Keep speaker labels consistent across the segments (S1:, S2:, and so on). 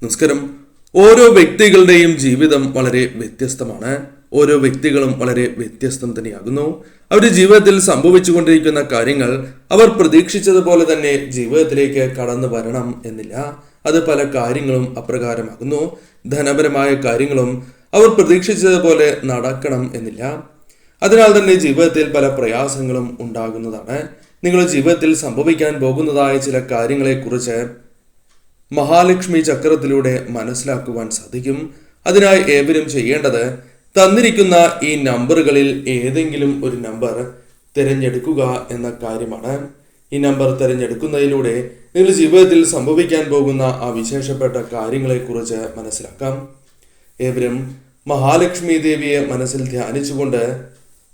S1: നമസ്കാരം. ഓരോ വ്യക്തികളുടെയും ജീവിതം വളരെ വ്യത്യസ്തമാണ്. ഓരോ വ്യക്തികളും വളരെ വ്യത്യസ്തം തന്നെയാകുന്നു. അവരുടെ ജീവിതത്തിൽ സംഭവിച്ചുകൊണ്ടിരിക്കുന്ന കാര്യങ്ങൾ അവർ പ്രതീക്ഷിച്ചതുപോലെ തന്നെ ജീവിതത്തിലേക്ക് കടന്നു വരണം എന്നില്ല. അത് പല കാര്യങ്ങളും അപ്രകാരമാകുന്നു. ധനപരമായ കാര്യങ്ങളും അവർ പ്രതീക്ഷിച്ചതുപോലെ നടക്കണം എന്നില്ല. അതിനാൽ തന്നെ ജീവിതത്തിൽ പല പ്രയാസങ്ങളും ഉണ്ടാകുന്നതാണ്. നിങ്ങളുടെ ജീവിതത്തിൽ സംഭവിക്കാൻ പോകുന്നതായ ചില കാര്യങ്ങളെക്കുറിച്ച് മഹാലക്ഷ്മി ചക്രത്തിലൂടെ മനസ്സിലാക്കുവാൻ സാധിക്കും. അതിനായി ഏവരും ചെയ്യേണ്ടത് തന്നിരിക്കുന്ന ഈ നമ്പറുകളിൽ ഏതെങ്കിലും ഒരു നമ്പർ തിരഞ്ഞെടുക്കുക എന്ന കാര്യമാണ്. ഈ നമ്പർ തിരഞ്ഞെടുക്കുന്നതിലൂടെ നിങ്ങളുടെ ജീവിതത്തിൽ സംഭവിക്കാൻ പോകുന്ന ആ വിശേഷപ്പെട്ട കാര്യങ്ങളെക്കുറിച്ച് മനസ്സിലാക്കാം. ഏവരും മഹാലക്ഷ്മി ദേവിയെ മനസ്സിൽ ധ്യാനിച്ചുകൊണ്ട്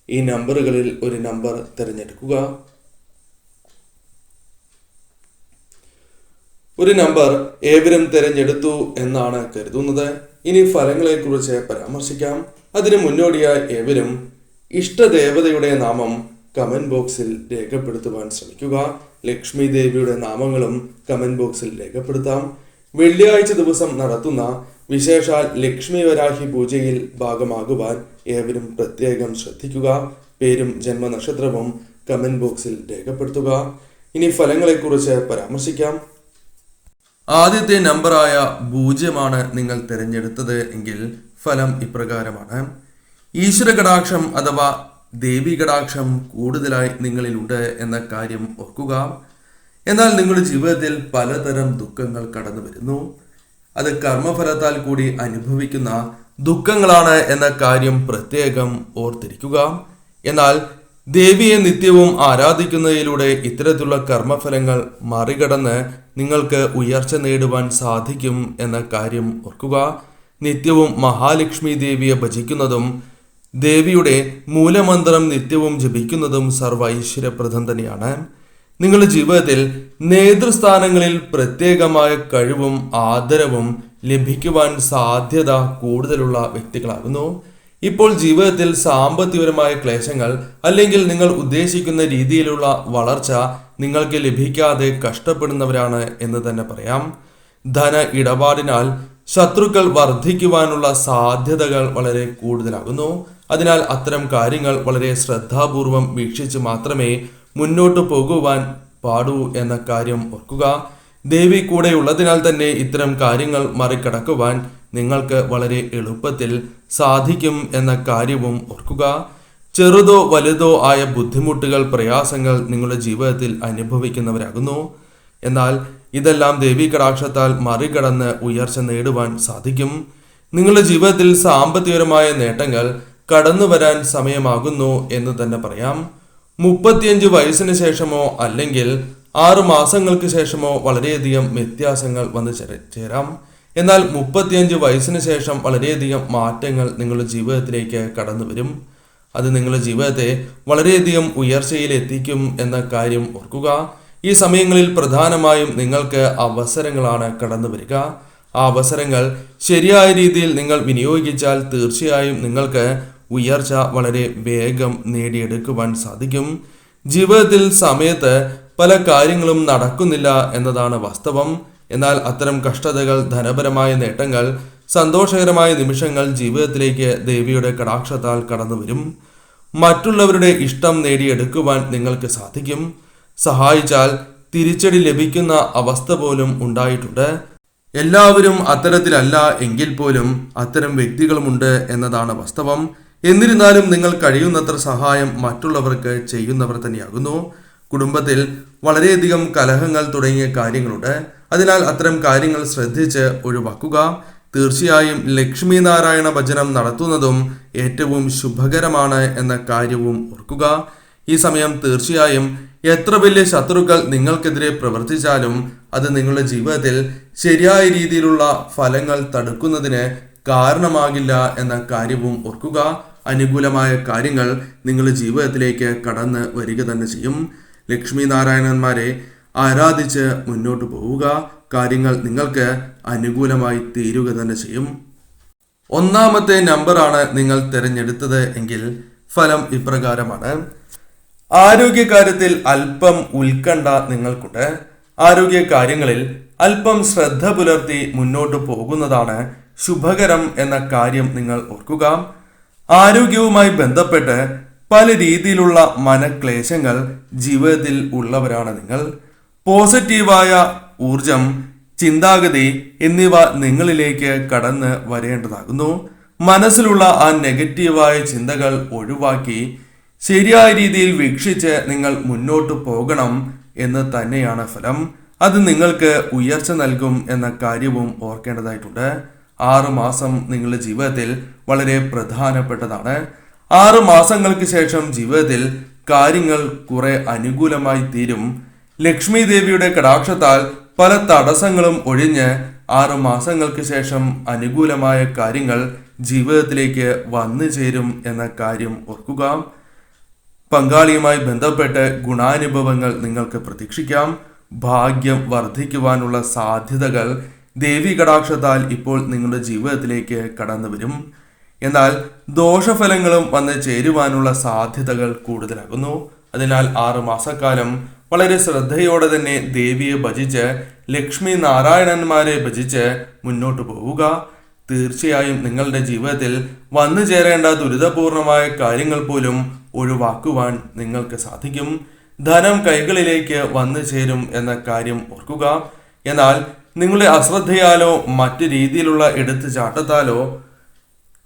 S1: ഈ നമ്പറുകളിൽ ഒരു നമ്പർ തിരഞ്ഞെടുക്കുക. ഒരു നമ്പർ ഏവരും തിരഞ്ഞെടുത്തു എന്നാണ് കരുതുന്നത്. ഇനി ഫലങ്ങളെക്കുറിച്ച് പരാമർശിക്കാം. അതിന് മുന്നോടിയായി ഏവരും ഇഷ്ടദേവതയുടെ നാമം കമന്റ് ബോക്സിൽ രേഖപ്പെടുത്തുവാൻ ശ്രമിക്കുക. ലക്ഷ്മി ദേവിയുടെ നാമങ്ങളും കമന്റ് ബോക്സിൽ രേഖപ്പെടുത്താം. വെള്ളിയാഴ്ച ദിവസം നടത്തുന്ന വിശേഷാൽ ലക്ഷ്മി വരാഹി പൂജയിൽ ഭാഗമാകുവാൻ ഏവരും പ്രത്യേകം ശ്രദ്ധിക്കുക. പേരും ജന്മനക്ഷത്രവും കമന്റ് ബോക്സിൽ രേഖപ്പെടുത്തുക. ഇനി ഫലങ്ങളെക്കുറിച്ച് പരാമർശിക്കാം. ആദ്യത്തെ നമ്പറായ 0 നിങ്ങൾ തിരഞ്ഞെടുത്തത് എങ്കിൽ ഫലം ഇപ്രകാരമാണ്. ഈശ്വര കടാക്ഷം അഥവാ ദേവി കടാക്ഷം കൂടുതലായി നിങ്ങളിലുണ്ട് എന്ന കാര്യം ഓർക്കുക. എന്നാൽ നിങ്ങളുടെ ജീവിതത്തിൽ പലതരം ദുഃഖങ്ങൾ കടന്നു വരുന്നു. അത് കർമ്മഫലത്താൽ കൂടി അനുഭവിക്കുന്ന ദുഃഖങ്ങളാണ് എന്ന കാര്യം പ്രത്യേകം ഓർത്തിരിക്കുക. എന്നാൽ ദേവിയെ നിത്യവും ആരാധിക്കുന്നതിലൂടെ ഇത്തരത്തിലുള്ള കർമ്മഫലങ്ങൾ മറികടന്ന് നിങ്ങൾക്ക് ഉയർച്ച നേടുവാൻ സാധിക്കും എന്ന കാര്യം ഓർക്കുക. നിത്യവും മഹാലക്ഷ്മി ദേവിയെ ഭജിക്കുന്നതും ദേവിയുടെ മൂലമന്ത്രം നിത്യവും ജപിക്കുന്നതും സർവൈശ്വര്യപ്രദം തന്നെയാണ്. നിങ്ങളുടെ ജീവിതത്തിൽ നേതൃസ്ഥാനങ്ങളിൽ പ്രത്യേകമായ കഴിവും ആദരവും ലഭിക്കുവാൻ സാധ്യത കൂടുതലുള്ള വ്യക്തികളാകുന്നു. ഇപ്പോൾ ജീവിതത്തിൽ സാമ്പത്തികപരമായ ക്ലേശങ്ങൾ അല്ലെങ്കിൽ നിങ്ങൾ ഉദ്ദേശിക്കുന്ന രീതിയിലുള്ള വളർച്ച നിങ്ങൾക്ക് ലഭിക്കാതെ കഷ്ടപ്പെടുന്നവരാണ് എന്ന് തന്നെ പറയാം. ധന ഇടപാടിനാൽ ശത്രുക്കൾ വർദ്ധിക്കുവാനുള്ള സാധ്യതകൾ വളരെ കൂടുതലാകുന്നു. അതിനാൽ അത്തരം കാര്യങ്ങൾ വളരെ ശ്രദ്ധാപൂർവം വീക്ഷിച്ച് മാത്രമേ മുന്നോട്ട് പോകുവാൻ പാടൂ എന്ന കാര്യം ഓർക്കുക. ദേവി കൂടെ ഉള്ളതിനാൽ തന്നെ ഇത്തരം കാര്യങ്ങൾ മറികടക്കുവാൻ നിങ്ങൾക്ക് വളരെ എളുപ്പത്തിൽ സാധിക്കും എന്ന കാര്യവും ഓർക്കുക. ചെറുതോ വലുതോ ആയ ബുദ്ധിമുട്ടുകൾ, പ്രയാസങ്ങൾ നിങ്ങളുടെ ജീവിതത്തിൽ അനുഭവിക്കുന്നവരാകുന്നു. എന്നാൽ ഇതെല്ലാം ദേവി കടാക്ഷത്താൽ മറികടന്ന് ഉയർച്ച നേടുവാൻ സാധിക്കും. നിങ്ങളുടെ ജീവിതത്തിൽ സാമ്പത്തികപരമായ നേട്ടങ്ങൾ കടന്നു വരാൻ സമയമാകുന്നു എന്ന് തന്നെ പറയാം. 35 വയസ്സിന് ശേഷമോ അല്ലെങ്കിൽ 6 മാസങ്ങൾക്ക് ശേഷമോ വളരെയധികം വ്യത്യാസങ്ങൾ വന്നു ചേരാം. എന്നാൽ 35 വയസ്സിന് ശേഷം വളരെയധികം മാറ്റങ്ങൾ നിങ്ങളുടെ ജീവിതത്തിലേക്ക് കടന്നു വരും. അത് നിങ്ങളുടെ ജീവിതത്തെ വളരെയധികം ഉയർച്ചയിൽ എത്തിക്കും എന്ന കാര്യം ഓർക്കുക. ഈ സമയങ്ങളിൽ പ്രധാനമായും നിങ്ങൾക്ക് അവസരങ്ങളാണ് കടന്നു വരിക. ആ അവസരങ്ങൾ ശരിയായ രീതിയിൽ നിങ്ങൾ വിനിയോഗിച്ചാൽ തീർച്ചയായും നിങ്ങൾക്ക് ഉയർച്ച വളരെ വേഗം നേടിയെടുക്കുവാൻ സാധിക്കും. ജീവിതത്തിൽ സമയത്ത് പല കാര്യങ്ങളും നടക്കുന്നില്ല എന്നതാണ് വാസ്തവം. എന്നാൽ അത്തരം കഷ്ടതകൾ, ധനപരമായ നേട്ടങ്ങൾ, സന്തോഷകരമായ നിമിഷങ്ങൾ ജീവിതത്തിലേക്ക് ദേവിയുടെ കടാക്ഷത്താൽ കടന്നു വരും. മറ്റുള്ളവരുടെ ഇഷ്ടം നേടിയെടുക്കുവാൻ നിങ്ങൾക്ക് സാധിക്കും. സഹായിച്ചാൽ തിരിച്ചടി ലഭിക്കുന്ന അവസ്ഥ പോലും ഉണ്ടായിട്ടുണ്ട്. എല്ലാവരും അത്തരത്തിലല്ല എങ്കിൽ പോലും അത്തരം വ്യക്തികളുമുണ്ട് എന്നതാണ് വാസ്തവം. എന്നിരുന്നാലും നിങ്ങൾ കഴിയുന്നത്ര സഹായം മറ്റുള്ളവർക്ക് ചെയ്യുന്നവർ തന്നെയാകുന്നു. കുടുംബത്തിൽ വളരെയധികം കലഹങ്ങൾ തുടങ്ങിയ കാര്യങ്ങളുണ്ട്. അതിനാൽ അത്തരം കാര്യങ്ങൾ ശ്രദ്ധിച്ച് ഒഴിവാക്കുക. തീർച്ചയായും ലക്ഷ്മി നാരായണ ഭജനം നടത്തുന്നതും ഏറ്റവും ശുഭകരമാണ് എന്ന കാര്യവും ഓർക്കുക. ഈ സമയം തീർച്ചയായും എത്ര വലിയ ശത്രുക്കൾ നിങ്ങൾക്കെതിരെ പ്രവർത്തിച്ചാലും അത് നിങ്ങളുടെ ജീവിതത്തിൽ ശരിയായ രീതിയിലുള്ള ഫലങ്ങൾ തടുക്കുന്നതിന് കാരണമാകില്ല എന്ന കാര്യവും ഓർക്കുക. അനുകൂലമായ കാര്യങ്ങൾ നിങ്ങളുടെ ജീവിതത്തിലേക്ക് കടന്ന് വരിക തന്നെ ചെയ്യും. ലക്ഷ്മി നാരായണന്മാരെ ആരാധിച്ച് മുന്നോട്ട് പോവുക. കാര്യങ്ങൾ നിങ്ങൾക്ക് അനുകൂലമായി തീരുക തന്നെ ചെയ്യും. 1ാമത്തെ നമ്പറാണ് നിങ്ങൾ തിരഞ്ഞെടുത്തത് എങ്കിൽ ഫലം ഇപ്രകാരമാണ്. ആരോഗ്യകാര്യത്തിൽ അല്പം ഉത്കണ്ഠ നിങ്ങൾക്കുണ്ട്. ആരോഗ്യ കാര്യങ്ങളിൽ അല്പം ശ്രദ്ധ പുലർത്തി മുന്നോട്ട് പോകുന്നതാണ് ശുഭകരം എന്ന കാര്യം നിങ്ങൾ ഓർക്കുക. ആരോഗ്യവുമായി ബന്ധപ്പെട്ട് പല രീതിയിലുള്ള മനക്ലേശങ്ങൾ ജീവിതത്തിൽ ഉള്ളവരാണ് നിങ്ങൾ. പോസിറ്റീവായ ഊർജം, ചിന്താഗതി എന്നിവ നിങ്ങളിലേക്ക് കടന്ന് വരേണ്ടതാകുന്നു. മനസ്സിലുള്ള ആ നെഗറ്റീവായ ചിന്തകൾ ഒഴിവാക്കി ശരിയായ രീതിയിൽ വീക്ഷിച്ച് നിങ്ങൾ മുന്നോട്ട് പോകണം എന്ന് തന്നെയാണ് ഫലം. അത് നിങ്ങൾക്ക് ഉയർച്ച നൽകും എന്ന കാര്യവും ഓർക്കേണ്ടതായിട്ടുണ്ട്. 6 മാസം നിങ്ങളുടെ ജീവിതത്തിൽ വളരെ പ്രധാനപ്പെട്ടതാണ്. 6 മാസങ്ങൾക്ക് ശേഷം ജീവിതത്തിൽ കാര്യങ്ങൾ കുറെ അനുകൂലമായി തീരും. ലക്ഷ്മി ദേവിയുടെ കടാക്ഷത്താൽ പല തടസ്സങ്ങളും ഒഴിഞ്ഞ് 6 മാസങ്ങൾക്ക് ശേഷം അനുകൂലമായ കാര്യങ്ങൾ ജീവിതത്തിലേക്ക് വന്നു ചേരും എന്ന കാര്യം ഓർക്കുക. പങ്കാളിയുമായി ബന്ധപ്പെട്ട് ഗുണാനുഭവങ്ങൾ നിങ്ങൾക്ക് പ്രതീക്ഷിക്കാം. ഭാഗ്യം വർദ്ധിക്കുവാനുള്ള സാധ്യതകൾ ദേവി കടാക്ഷത്താൽ ഇപ്പോൾ നിങ്ങളുടെ ജീവിതത്തിലേക്ക് കടന്നു വരും. എന്നാൽ ദോഷഫലങ്ങളും വന്ന് ചേരുവാനുള്ള സാധ്യതകൾ കൂടുതലാകുന്നു. അതിനാൽ 6 മാസക്കാലം വളരെ ശ്രദ്ധയോടെ തന്നെ ദേവിയെ ഭജിച്ച് ലക്ഷ്മി നാരായണന്മാരെ ഭജിച്ച് മുന്നോട്ട് പോവുക. തീർച്ചയായും നിങ്ങളുടെ ജീവിതത്തിൽ വന്നു ചേരേണ്ട ദുരിതപൂർണമായ കാര്യങ്ങൾ പോലും ഒഴിവാക്കുവാൻ നിങ്ങൾക്ക് സാധിക്കും. ധനം കൈകളിലേക്ക് വന്നു ചേരും എന്ന കാര്യം ഓർക്കുക. എന്നാൽ നിങ്ങളുടെ അശ്രദ്ധയാലോ മറ്റു രീതിയിലുള്ള എടുത്തുചാട്ടത്താലോ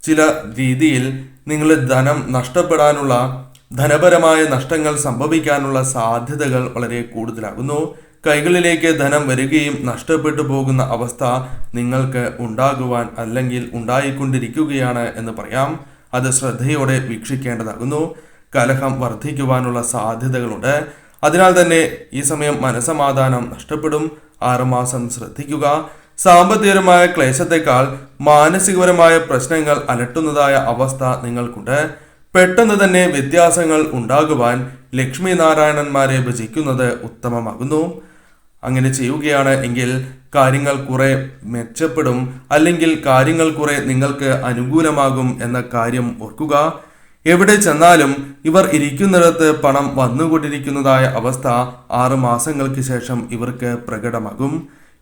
S1: ചില രീതിയിൽ നിങ്ങളുടെ ധനം നഷ്ടപ്പെടാനുള്ള, ധനപരമായ നഷ്ടങ്ങൾ സംഭവിക്കാനുള്ള സാധ്യതകൾ വളരെ കൂടുതലാകുന്നു. കൈകളിലേക്ക് ധനം വരികയും നഷ്ടപ്പെട്ടു പോകുന്ന അവസ്ഥ നിങ്ങൾക്ക് ഉണ്ടാകുവാൻ അല്ലെങ്കിൽ ഉണ്ടായിക്കൊണ്ടിരിക്കുകയാണ് എന്ന് പറയാം. അത് ശ്രദ്ധയോടെ വീക്ഷിക്കേണ്ടതാകുന്നു. കലഹം വർദ്ധിക്കുവാനുള്ള സാധ്യതകളുണ്ട്. അതിനാൽ തന്നെ ഈ സമയം മനസമാധാനം നഷ്ടപ്പെടും. 6 മാസം ശ്രദ്ധിക്കുക. സാമ്പത്തികപരമായ ക്ലേശത്തെക്കാൾ മാനസികപരമായ പ്രശ്നങ്ങൾ അലട്ടുന്നതായ അവസ്ഥ നിങ്ങൾക്കുണ്ട്. പെട്ടെന്ന് തന്നെ വ്യത്യാസങ്ങൾ ഉണ്ടാകുവാൻ ലക്ഷ്മി നാരായണന്മാരെ ഭജിക്കുന്നത് ഉത്തമമാകുന്നു. അങ്ങനെ ചെയ്യുകയാണ് എങ്കിൽ കാര്യങ്ങൾ കുറെ മെച്ചപ്പെടും, അല്ലെങ്കിൽ കാര്യങ്ങൾ കുറെ നിങ്ങൾക്ക് അനുകൂലമാകും എന്ന കാര്യം ഓർക്കുക. എവിടെ ചെന്നാലും ഇവർ ഇരിക്കുന്നിടത്ത് പണം വന്നുകൊണ്ടിരിക്കുന്നതായ അവസ്ഥ 6 മാസങ്ങൾക്ക് ശേഷം ഇവർക്ക് പ്രകടമാകും.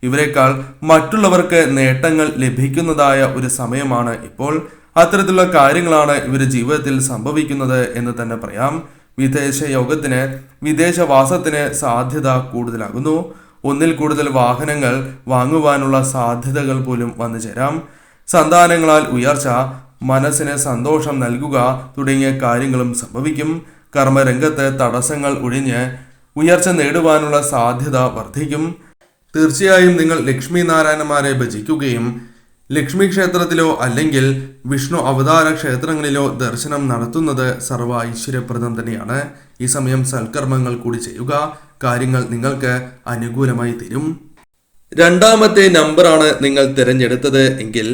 S1: ഇവരെക്കാൾ മറ്റുള്ളവർക്ക് നേട്ടങ്ങൾ ലഭിക്കുന്നതായ ഒരു സമയമാണ് ഇപ്പോൾ. അത്തരത്തിലുള്ള കാര്യങ്ങളാണ് ഇവരുടെ ജീവിതത്തിൽ സംഭവിക്കുന്നത് എന്ന് തന്നെ പറയാം. വിദേശ യോഗത്തിന്, വിദേശവാസത്തിന് സാധ്യത കൂടുതലാകുന്നു. ഒന്നിൽ കൂടുതൽ വാഹനങ്ങൾ വാങ്ങുവാനുള്ള സാധ്യതകൾ പോലും വന്നു ചേരാം. സന്താനങ്ങളാൽ ഉയർച്ച, മനസ്സിന് സന്തോഷം നൽകുക തുടങ്ങിയ കാര്യങ്ങളും സംഭവിക്കും. കർമ്മരംഗത്ത് തടസ്സങ്ങൾ ഒഴിഞ്ഞ് ഉയർച്ച നേടുവാനുള്ള സാധ്യത വർദ്ധിക്കും. തീർച്ചയായും നിങ്ങൾ ലക്ഷ്മി നാരായണന്മാരെ ഭജിക്കുകയും ലക്ഷ്മി ക്ഷേത്രത്തിലോ അല്ലെങ്കിൽ വിഷ്ണു അവതാര ക്ഷേത്രങ്ങളിലോ ദർശനം നടത്തുന്നത് സർവ്വ ഐശ്വര്യപ്രദം തന്നെയാണ്. ഈ സമയം സൽക്കർമ്മങ്ങൾ കൂടി ചെയ്യുക. കാര്യങ്ങൾ നിങ്ങൾക്ക് അനുകൂലമായി തീരും. 2ാമത്തെ നമ്പറാണ് നിങ്ങൾ തിരഞ്ഞെടുത്തത് എങ്കിൽ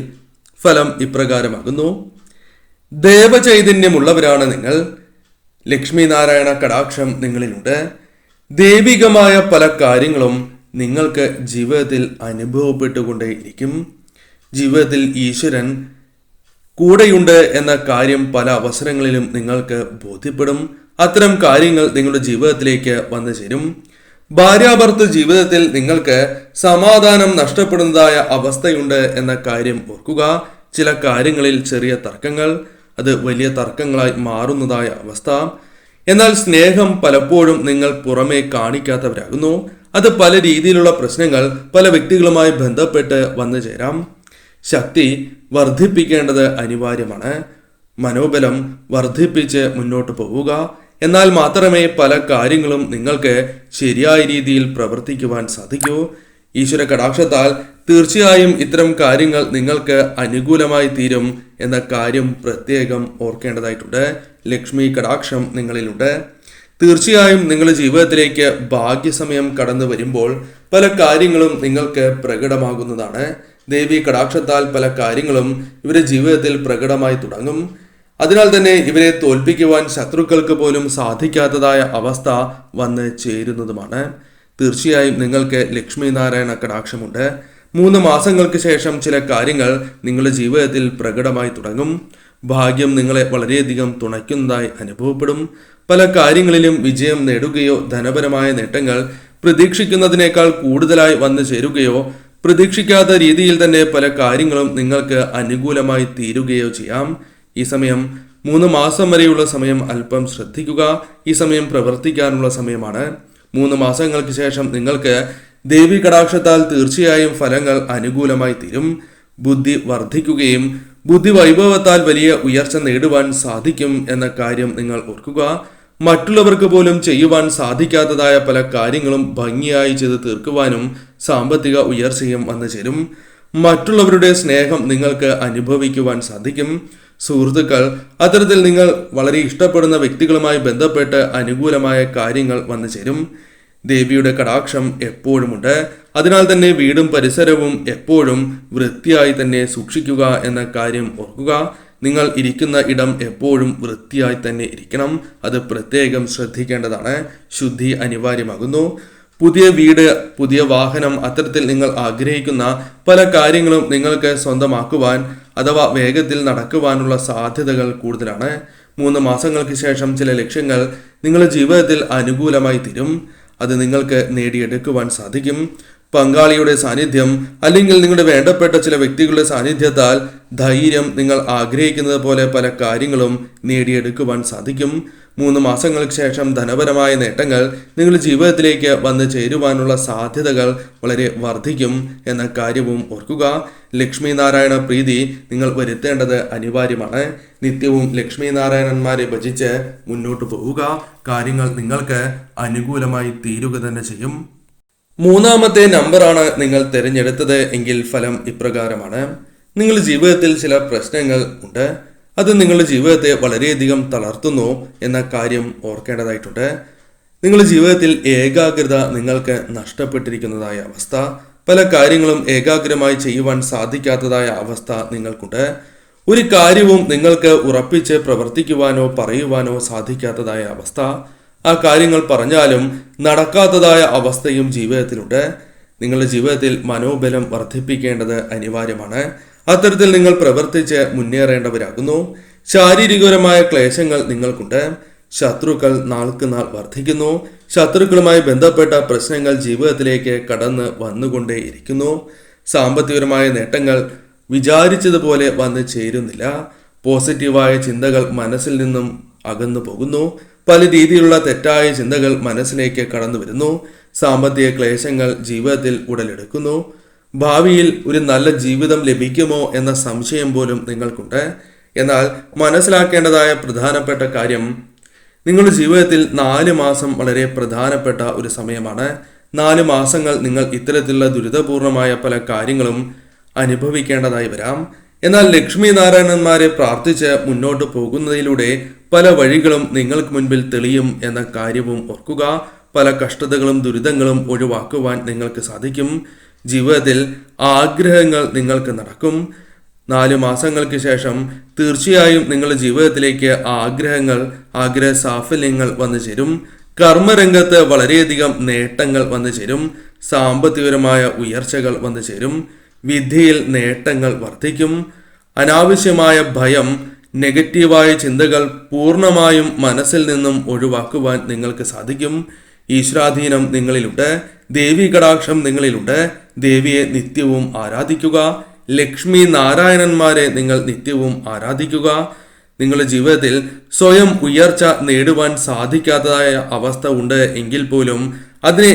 S1: ഫലം ഇപ്രകാരമാകുന്നു. ദേവചൈതന്യമുള്ളവരാണ് നിങ്ങൾ. ലക്ഷ്മി നാരായണ കടാക്ഷം നിങ്ങളിലുണ്ട്. ദൈവികമായ പല കാര്യങ്ങളും നിങ്ങൾക്ക് ജീവിതത്തിൽ അനുഭവപ്പെട്ടുകൊണ്ടേയിരിക്കും. ജീവിതത്തിൽ ഈശ്വരൻ കൂടെയുണ്ട് എന്ന കാര്യം പല അവസരങ്ങളിലും നിങ്ങൾക്ക് ബോധ്യപ്പെടും. അത്തരം കാര്യങ്ങൾ നിങ്ങളുടെ ജീവിതത്തിലേക്ക് വന്നു ചേരും. ഭാര്യാഭർത്തൃ ജീവിതത്തിൽ നിങ്ങൾക്ക് സമാധാനം നഷ്ടപ്പെടുന്നതായ അവസ്ഥയുണ്ട് എന്ന കാര്യം ഓർക്കുക. ചില കാര്യങ്ങളിൽ ചെറിയ തർക്കങ്ങൾ, അത് വലിയ തർക്കങ്ങളായി മാറുന്നതായ അവസ്ഥ. എന്നാൽ സ്നേഹം പലപ്പോഴും നിങ്ങൾ പുറമേ കാണിക്കാത്തവരാകുന്നു. അത് പല രീതിയിലുള്ള പ്രശ്നങ്ങൾ പല വ്യക്തികളുമായി ബന്ധപ്പെട്ട് വന്നു ചേരാം. ശക്തി വർദ്ധിപ്പിക്കേണ്ടത് അനിവാര്യമാണ്. മനോബലം വർദ്ധിപ്പിച്ച് മുന്നോട്ട് പോവുക. എന്നാൽ മാത്രമേ പല കാര്യങ്ങളും നിങ്ങൾക്ക് ശരിയായ രീതിയിൽ പ്രവർത്തിക്കുവാൻ സാധിക്കൂ. ഈശ്വര കടാക്ഷത്താൽ തീർച്ചയായും ഇത്തരം കാര്യങ്ങൾ നിങ്ങൾക്ക് അനുകൂലമായി തീരും എന്ന കാര്യം പ്രത്യേകം ഓർക്കേണ്ടതായിട്ടുണ്ട്. ലക്ഷ്മി കടാക്ഷം നിങ്ങളിലുണ്ട്. തീർച്ചയായും നിങ്ങളുടെ ജീവിതത്തിലേക്ക് ഭാഗ്യസമയം കടന്നു വരുമ്പോൾ പല കാര്യങ്ങളും നിങ്ങൾക്ക് പ്രകടമാകുന്നതാണ്. ദേവി കടാക്ഷത്താൽ പല കാര്യങ്ങളും ഇവരുടെ ജീവിതത്തിൽ പ്രകടമായി തുടങ്ങും. അതിനാൽ തന്നെ ഇവരെ തോൽപ്പിക്കുവാൻ ശത്രുക്കൾക്ക് പോലും സാധിക്കാത്തതായ അവസ്ഥ വന്ന് ചേരുന്നതുമാണ്. തീർച്ചയായും നിങ്ങൾക്ക് ലക്ഷ്മി നാരായണ കടാക്ഷമുണ്ട്. 3 മാസങ്ങൾക്ക് ശേഷം ചില കാര്യങ്ങൾ നിങ്ങളുടെ ജീവിതത്തിൽ പ്രകടമായി തുടങ്ങും. ഭാഗ്യം നിങ്ങളെ വളരെയധികം തുണയ്ക്കുന്നതായി അനുഭവപ്പെടും. പല കാര്യങ്ങളിലും വിജയം നേടുകയോ ധനപരമായ നേട്ടങ്ങൾ പ്രതീക്ഷിക്കുന്നതിനേക്കാൾ കൂടുതലായി വന്നു ചേരുകയോ പ്രതീക്ഷിക്കാത്ത രീതിയിൽ തന്നെ പല കാര്യങ്ങളും നിങ്ങൾക്ക് അനുകൂലമായി തീരുകയോ ചെയ്യാം. ഈ സമയം 3 മാസം വരെയുള്ള സമയം അല്പം ശ്രദ്ധിക്കുക. ഈ സമയം പ്രവർത്തിക്കാനുള്ള സമയമാണ്. 3 മാസങ്ങൾക്ക് ശേഷം നിങ്ങൾക്ക് ദേവി കടാക്ഷത്താൽ തീർച്ചയായും ഫലങ്ങൾ അനുകൂലമായി തീരും. ബുദ്ധി വർദ്ധിക്കുകയും ബുദ്ധി വൈഭവത്താൽ വലിയ ഉയർച്ച നേടുവാൻ സാധിക്കും എന്ന കാര്യം നിങ്ങൾ ഓർക്കുക. മറ്റുള്ളവർക്ക് പോലും ചെയ്യുവാൻ സാധിക്കാത്തതായ പല കാര്യങ്ങളും ഭംഗിയായി ചെയ്ത് തീർക്കുവാനും സാമ്പത്തിക ഉയർച്ചയും വന്നു ചേരും. മറ്റുള്ളവരുടെ സ്നേഹം നിങ്ങൾക്ക് അനുഭവിക്കുവാൻ സാധിക്കും. സുഹൃത്തുക്കൾ, അത്തരത്തിൽ നിങ്ങൾ വളരെ ഇഷ്ടപ്പെടുന്ന വ്യക്തികളുമായി ബന്ധപ്പെട്ട് അനുകൂലമായ കാര്യങ്ങൾ വന്നു ചേരും. ദേവിയുടെ കടാക്ഷം എപ്പോഴുമുണ്ട്. അതിനാൽ തന്നെ വീടും പരിസരവും എപ്പോഴും വൃത്തിയായി തന്നെ സൂക്ഷിക്കുക എന്ന കാര്യം ഓർക്കുക. നിങ്ങൾ ഇരിക്കുന്ന ഇടം എപ്പോഴും വൃത്തിയായി തന്നെ ഇരിക്കണം. അത് പ്രത്യേകം ശ്രദ്ധിക്കേണ്ടതാണ്. ശുദ്ധി അനിവാര്യമാകുന്നു. പുതിയ വീട്, പുതിയ വാഹനം, അത്തരത്തിൽ നിങ്ങൾ ആഗ്രഹിക്കുന്ന പല കാര്യങ്ങളും നിങ്ങൾക്ക് സ്വന്തമാക്കുവാൻ അഥവാ വേഗത്തിൽ നടക്കുവാനുള്ള സാധ്യതകൾ കൂടുതലാണ്. 3 മാസങ്ങൾക്ക് ശേഷം ചില ലക്ഷ്യങ്ങൾ നിങ്ങളുടെ ജീവിതത്തിൽ അനുകൂലമായി തീരും. അത് നിങ്ങൾക്ക് നേടിയെടുക്കുവാൻ സാധിക്കും. പങ്കാളിയുടെ സാന്നിധ്യം അല്ലെങ്കിൽ നിങ്ങളുടെ വേണ്ടപ്പെട്ട ചില വ്യക്തികളുടെ സാന്നിധ്യത്താൽ ധൈര്യം നിങ്ങൾ ആഗ്രഹിക്കുന്നത് പോലെ പല കാര്യങ്ങളും നേടിയെടുക്കുവാൻ സാധിക്കും. 3 മാസങ്ങൾക്ക് ശേഷം ധനപരമായ നേട്ടങ്ങൾ നിങ്ങളുടെ ജീവിതത്തിലേക്ക് വന്നു ചേരുവാനുള്ള സാധ്യതകൾ വളരെ വർദ്ധിക്കും എന്ന കാര്യവും ഓർക്കുക. ലക്ഷ്മി നാരായണ പ്രീതി നിങ്ങൾ വരുത്തേണ്ടത് അനിവാര്യമാണ്. നിത്യവും ലക്ഷ്മി നാരായണന്മാരെ ഭജിച്ച് മുന്നോട്ട് പോവുക. കാര്യങ്ങൾ നിങ്ങൾക്ക് അനുകൂലമായി തീരുക തന്നെ ചെയ്യും. 3ാമത്തെ നമ്പറാണ് നിങ്ങൾ തിരഞ്ഞെടുത്തത് എങ്കിൽ ഫലം ഇപ്രകാരമാണ്. നിങ്ങളുടെ ജീവിതത്തിൽ ചില പ്രശ്നങ്ങൾ ഉണ്ട്. അത് നിങ്ങളുടെ ജീവിതത്തെ വളരെയധികം തളർത്തുന്നു എന്ന കാര്യം ഓർക്കേണ്ടതായിട്ടുണ്ട്. നിങ്ങളുടെ ജീവിതത്തിൽ ഏകാഗ്രത നിങ്ങൾക്ക് നഷ്ടപ്പെട്ടിരിക്കുന്നതായ അവസ്ഥ, പല കാര്യങ്ങളും ഏകാഗ്രമായി ചെയ്യുവാൻ സാധിക്കാത്തതായ അവസ്ഥ നിങ്ങൾക്കുണ്ട്. ഒരു കാര്യവും നിങ്ങൾക്ക് ഉറപ്പിച്ച് പ്രവർത്തിക്കുവാനോ പറയുവാനോ സാധിക്കാത്തതായ അവസ്ഥ, ആ കാര്യങ്ങൾ പറഞ്ഞാലും നടക്കാത്തതായ അവസ്ഥയും ജീവിതത്തിലുണ്ട്. നിങ്ങളുടെ ജീവിതത്തിൽ മനോബലം വർദ്ധിപ്പിക്കേണ്ടത് അനിവാര്യമാണ്. അത്തരത്തിൽ നിങ്ങൾ പ്രവർത്തിച്ച് മുന്നേറേണ്ടവരാകുന്നു. ശാരീരികപരമായ ക്ലേശങ്ങൾ നിങ്ങൾക്കുണ്ട്. ശത്രുക്കൾ നാൾക്ക് നാൾ വർദ്ധിക്കുന്നു. ശത്രുക്കളുമായി ബന്ധപ്പെട്ട പ്രശ്നങ്ങൾ ജീവിതത്തിലേക്ക് കടന്ന് വന്നുകൊണ്ടേയിരിക്കുന്നു. സാമ്പത്തികപരമായ നേട്ടങ്ങൾ വിചാരിച്ചതുപോലെ വന്നു ചേരുന്നില്ല. പോസിറ്റീവായ ചിന്തകൾ മനസ്സിൽ നിന്നും അകന്നു പോകുന്നു. പല രീതിയിലുള്ള തെറ്റായ ചിന്തകൾ മനസ്സിലേക്ക് കടന്നു വരുന്നു. സാമ്പത്തിക ക്ലേശങ്ങൾ ജീവിതത്തിൽ ഉടലെടുക്കുന്നു. ഭാവിയിൽ ഒരു നല്ല ജീവിതം ലഭിക്കുമോ എന്ന സംശയം പോലും നിങ്ങൾക്കുണ്ട്. എന്നാൽ മനസ്സിലാക്കേണ്ടതായ പ്രധാനപ്പെട്ട കാര്യം, നിങ്ങളുടെ ജീവിതത്തിൽ 4 മാസം വളരെ പ്രധാനപ്പെട്ട ഒരു സമയമാണ്. 4 മാസങ്ങൾ നിങ്ങൾ ഇത്തരത്തിലുള്ള ദുരിതപൂർണമായ പല കാര്യങ്ങളും അനുഭവിക്കേണ്ടതായി വരാം. എന്നാൽ ലക്ഷ്മി നാരായണന്മാരെ പ്രാർത്ഥിച്ച് മുന്നോട്ട് പോകുന്നതിലൂടെ പല വഴികളും നിങ്ങൾക്ക് മുൻപിൽ തെളിയും എന്ന കാര്യവും ഓർക്കുക. പല കഷ്ടതകളും ദുരിതങ്ങളും ഒഴിവാക്കുവാൻ നിങ്ങൾക്ക് സാധിക്കും. ജീവിതത്തിൽ ആഗ്രഹങ്ങൾ നിങ്ങൾക്ക് നടക്കും. 4 മാസങ്ങൾക്ക് ശേഷം തീർച്ചയായും നിങ്ങളുടെ ജീവിതത്തിലേക്ക് ആഗ്രഹ സാഫല്യങ്ങൾ വന്നു ചേരും. കർമ്മരംഗത്ത് വളരെയധികം നേട്ടങ്ങൾ വന്നു ചേരും. സാമ്പത്തികപരമായ ഉയർച്ചകൾ വന്നു ചേരും. വിദ്യയിൽ നേട്ടങ്ങൾ വർദ്ധിക്കും. അനാവശ്യമായ ഭയം, നെഗറ്റീവായ ചിന്തകൾ പൂർണ്ണമായും മനസ്സിൽ നിന്നും ഒഴിവാക്കുവാൻ നിങ്ങൾക്ക് സാധിക്കും. ഈശ്വരാധീനം നിങ്ങളിലുണ്ട്. ദേവി കടാക്ഷം നിങ്ങളിലുണ്ട്. ദേവിയെ നിത്യവും ആരാധിക്കുക. ലക്ഷ്മി നാരായണന്മാരെ നിങ്ങൾ നിത്യവും ആരാധിക്കുക. നിങ്ങളുടെ ജീവിതത്തിൽ സ്വയം ഉയർച്ച നേടുവാൻ സാധിക്കാത്തതായ അവസ്ഥ ഉണ്ട് എങ്കിൽ പോലും അതിന്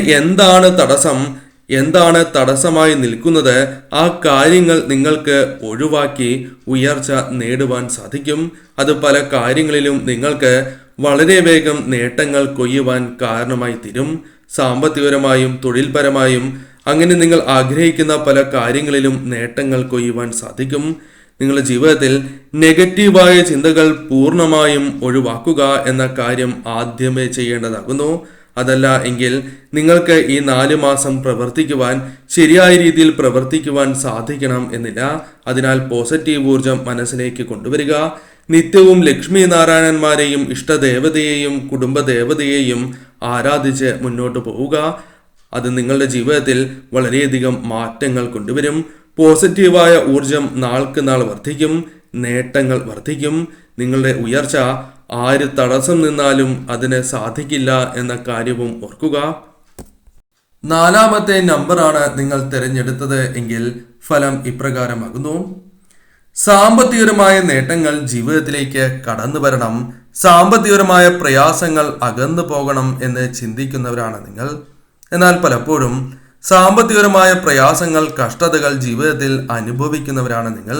S1: എന്താണ് തടസ്സമായി നിൽക്കുന്നത്, ആ കാര്യങ്ങൾ നിങ്ങൾക്ക് ഒഴിവാക്കി ഉയർച്ച നേടുവാൻ സാധിക്കും. അത് പല കാര്യങ്ങളിലും നിങ്ങൾക്ക് വളരെ വേഗം നേട്ടങ്ങൾ കൊയ്യുവാൻ കാരണമായി തീരും. സാമ്പത്തികപരമായും തൊഴിൽപരമായും അങ്ങനെ നിങ്ങൾ ആഗ്രഹിക്കുന്ന പല കാര്യങ്ങളിലും നേട്ടങ്ങൾ കൊയ്യുവാൻ സാധിക്കും. നിങ്ങളുടെ ജീവിതത്തിൽ നെഗറ്റീവായ ചിന്തകൾ പൂർണ്ണമായും ഒഴിവാക്കുക എന്ന കാര്യം ആദ്യമേ ചെയ്യേണ്ടതാകുന്നു. അതല്ല എങ്കിൽ നിങ്ങൾക്ക് ഈ 4 മാസം പ്രവർത്തിക്കുവാൻ, ശരിയായ രീതിയിൽ പ്രവർത്തിക്കുവാൻ സാധിക്കണം എന്നില്ല. അതിനാൽ പോസിറ്റീവ് ഊർജം മനസ്സിലേക്ക് കൊണ്ടുവരിക. നിത്യവും ലക്ഷ്മി നാരായണന്മാരെയും ഇഷ്ടദേവതയെയും കുടുംബദേവതയെയും ആരാധിച്ച് മുന്നോട്ട് പോവുക. അത് നിങ്ങളുടെ ജീവിതത്തിൽ വളരെയധികം മാറ്റങ്ങൾ കൊണ്ടുവരും. പോസിറ്റീവായ ഊർജം നാൾക്ക് നാൾ വർദ്ധിക്കും. നേട്ടങ്ങൾ വർദ്ധിക്കും. നിങ്ങളുടെ ഉയർച്ച ആര് തടസ്സം നിന്നാലും അതിന് സാധിക്കില്ല എന്ന കാര്യവും ഓർക്കുക. നാലാമത്തെ നമ്പറാണ് നിങ്ങൾ തിരഞ്ഞെടുത്തത് എങ്കിൽ ഫലം ഇപ്രകാരമാകുന്നു. സാമ്പത്തികപരമായ നേട്ടങ്ങൾ ജീവിതത്തിലേക്ക് കടന്നു വരണം, സാമ്പത്തികപരമായ പ്രയാസങ്ങൾ അകന്നു പോകണം എന്ന് ചിന്തിക്കുന്നവരാണ് നിങ്ങൾ. എന്നാൽ പലപ്പോഴും സാമ്പത്തികപരമായ പ്രയാസങ്ങൾ, കഷ്ടതകൾ ജീവിതത്തിൽ അനുഭവിക്കുന്നവരാണ് നിങ്ങൾ.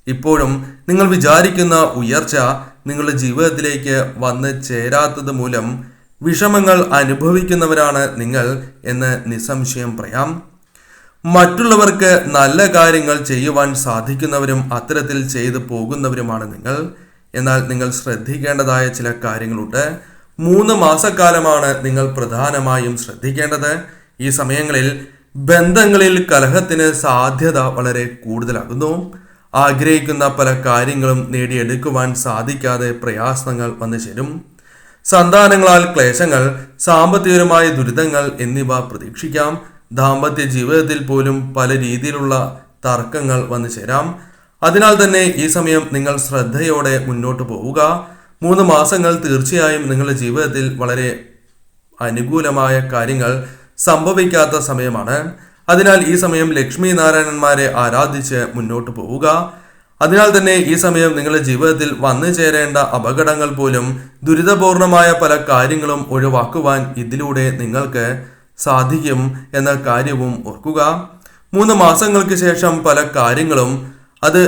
S1: ഇപ്പോഴും നിങ്ങൾ വിചാരിക്കുന്ന ഉയർച്ച നിങ്ങളുടെ ജീവിതത്തിലേക്ക് വന്ന് ചേരാത്തത് മൂലം വിഷമങ്ങൾ അനുഭവിക്കുന്നവരാണ് നിങ്ങൾ എന്ന് നിസ്സംശയം പറയാം. മറ്റുള്ളവർക്ക് നല്ല കാര്യങ്ങൾ ചെയ്യുവാൻ സാധിക്കുന്നവരും അത്തരത്തിൽ ചെയ്തു പോകുന്നവരുമാണ് നിങ്ങൾ. എന്നാൽ നിങ്ങൾ ശ്രദ്ധിക്കേണ്ടതായ ചില കാര്യങ്ങളുണ്ട്. 3 മാസക്കാലമാണ് നിങ്ങൾ പ്രധാനമായും ശ്രദ്ധിക്കേണ്ടത്. ഈ സമയങ്ങളിൽ ബന്ധങ്ങളിൽ കലഹത്തിന് സാധ്യത വളരെ കൂടുതലാകുന്നു. ആഗ്രഹിക്കുന്ന പല കാര്യങ്ങളും നേടിയെടുക്കുവാൻ സാധിക്കാതെ പ്രയാസങ്ങൾ വന്നു ചേരും. സന്താനങ്ങളാൽ ക്ലേശങ്ങൾ, സാമ്പത്തികപരമായ ദുരിതങ്ങൾ എന്നിവ പ്രതീക്ഷിക്കാം. ദാമ്പത്യ ജീവിതത്തിൽ പോലും പല രീതിയിലുള്ള തർക്കങ്ങൾ വന്നു ചേരാം. അതിനാൽ തന്നെ ഈ സമയം നിങ്ങൾ ശ്രദ്ധയോടെ മുന്നോട്ട് പോവുക. 3 മാസങ്ങൾ തീർച്ചയായും നിങ്ങളുടെ ജീവിതത്തിൽ വളരെ അനുകൂലമായ കാര്യങ്ങൾ സംഭവിക്കാത്ത സമയമാണ്. അതിനാൽ ഈ സമയം ലക്ഷ്മി നാരായണന്മാരെ ആരാധിച്ച് മുന്നോട്ട് പോവുക. അതിനാൽ തന്നെ ഈ സമയം നിങ്ങളുടെ ജീവിതത്തിൽ വന്നു ചേരേണ്ട അപകടങ്ങൾ പോലും, ദുരിതപൂർണമായ പല കാര്യങ്ങളും ഒഴിവാക്കുവാൻ ഇതിലൂടെ നിങ്ങൾക്ക് സാധിക്കും എന്ന കാര്യവും ഓർക്കുക. 3 മാസങ്ങൾക്ക് ശേഷം പല കാര്യങ്ങളും അത്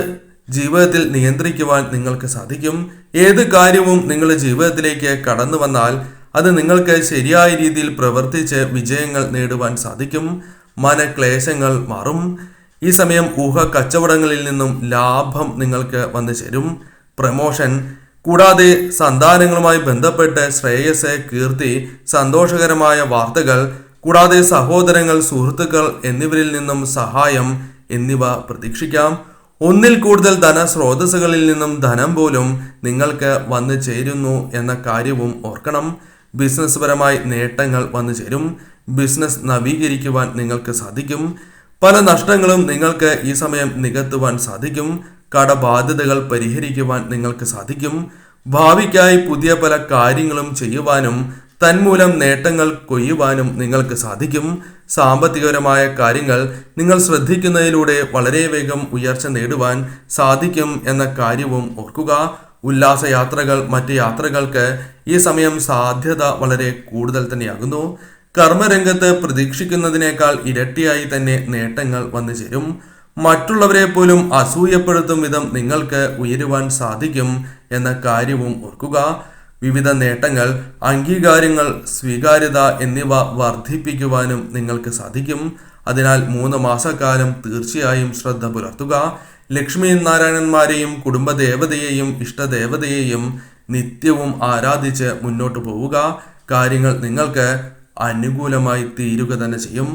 S1: ജീവിതത്തിൽ നിയന്ത്രിക്കുവാൻ നിങ്ങൾക്ക് സാധിക്കും. ഏത് കാര്യവും നിങ്ങളുടെ ജീവിതത്തിലേക്ക് കടന്നു വന്നാൽ അത് നിങ്ങൾക്ക് ശരിയായ രീതിയിൽ പ്രവർത്തിച്ച് വിജയങ്ങൾ നേടുവാൻ സാധിക്കും. മനക്ലേശങ്ങൾ മാറും. ഈ സമയം ഊഹ കച്ചവടങ്ങളിൽ നിന്നും ലാഭം നിങ്ങൾക്ക് വന്നു ചേരും. പ്രമോഷൻ കൂടാതെ സന്താനങ്ങളുമായി ബന്ധപ്പെട്ട് ശ്രേയസ്, കീർത്തി, സന്തോഷകരമായ വാർത്തകൾ കൂടാതെ സഹോദരങ്ങൾ, സുഹൃത്തുക്കൾ എന്നിവരിൽ നിന്നും സഹായം എന്നിവ പ്രതീക്ഷിക്കാം. ഒന്നിൽ കൂടുതൽ ധനസ്രോതസ്സുകളിൽ നിന്നും ധനം പോലും നിങ്ങൾക്ക് വന്നു ചേരുന്നു എന്ന കാര്യവും ഓർക്കണം. ബിസിനസ് പരമായി നേട്ടങ്ങൾ വന്നു ചേരും. ബിസിനസ് നവീകരിക്കുവാൻ നിങ്ങൾക്ക് സാധിക്കും. പല നഷ്ടങ്ങളും നിങ്ങൾക്ക് ഈ സമയം നികത്തുവാൻ സാധിക്കും. കടബാധ്യതകൾ പരിഹരിക്കുവാൻ നിങ്ങൾക്ക് സാധിക്കും. ഭാവിക്കായി പുതിയ പല കാര്യങ്ങളും ചെയ്യുവാനും തന്മൂലം നേട്ടങ്ങൾ കൊയ്യുവാനും നിങ്ങൾക്ക് സാധിക്കും. സാമ്പത്തികപരമായ കാര്യങ്ങൾ നിങ്ങൾ ശ്രദ്ധിക്കുന്നതിലൂടെ വളരെ വേഗം ഉയർച്ച നേടുവാൻ സാധിക്കും എന്ന കാര്യവും ഓർക്കുക. ഉല്ലാസയാത്രകൾ, മറ്റ് യാത്രകൾക്ക് ഈ സമയം സാധ്യത വളരെ കൂടുതൽ തന്നെയാകുന്നു. കർമ്മരംഗത്ത് പ്രതീക്ഷിക്കുന്നതിനേക്കാൾ ഇരട്ടിയായി തന്നെ നേട്ടങ്ങൾ വന്നു ചേരും. മറ്റുള്ളവരെ പോലും അസൂയപ്പെടുത്തും വിധം നിങ്ങൾക്ക് ഉയരുവാൻ സാധിക്കും എന്ന കാര്യവും ഓർക്കുക. വിവിധ നേട്ടങ്ങൾ, അംഗീകാരങ്ങൾ, സ്വീകാര്യത എന്നിവ വർദ്ധിപ്പിക്കുവാനും നിങ്ങൾക്ക് സാധിക്കും. അതിനാൽ 3 മാസക്കാലം തീർച്ചയായും ശ്രദ്ധ പുലർത്തുക. ലക്ഷ്മി നാരായണന്മാരെയും കുടുംബദേവതയെയും ഇഷ്ടദേവതയെയും നിത്യവും ആരാധിച്ച് മുന്നോട്ട് പോവുക. കാര്യങ്ങൾ നിങ്ങൾക്ക് അനുകൂലമായി തീരുക തന്നെ ചെയ്യും.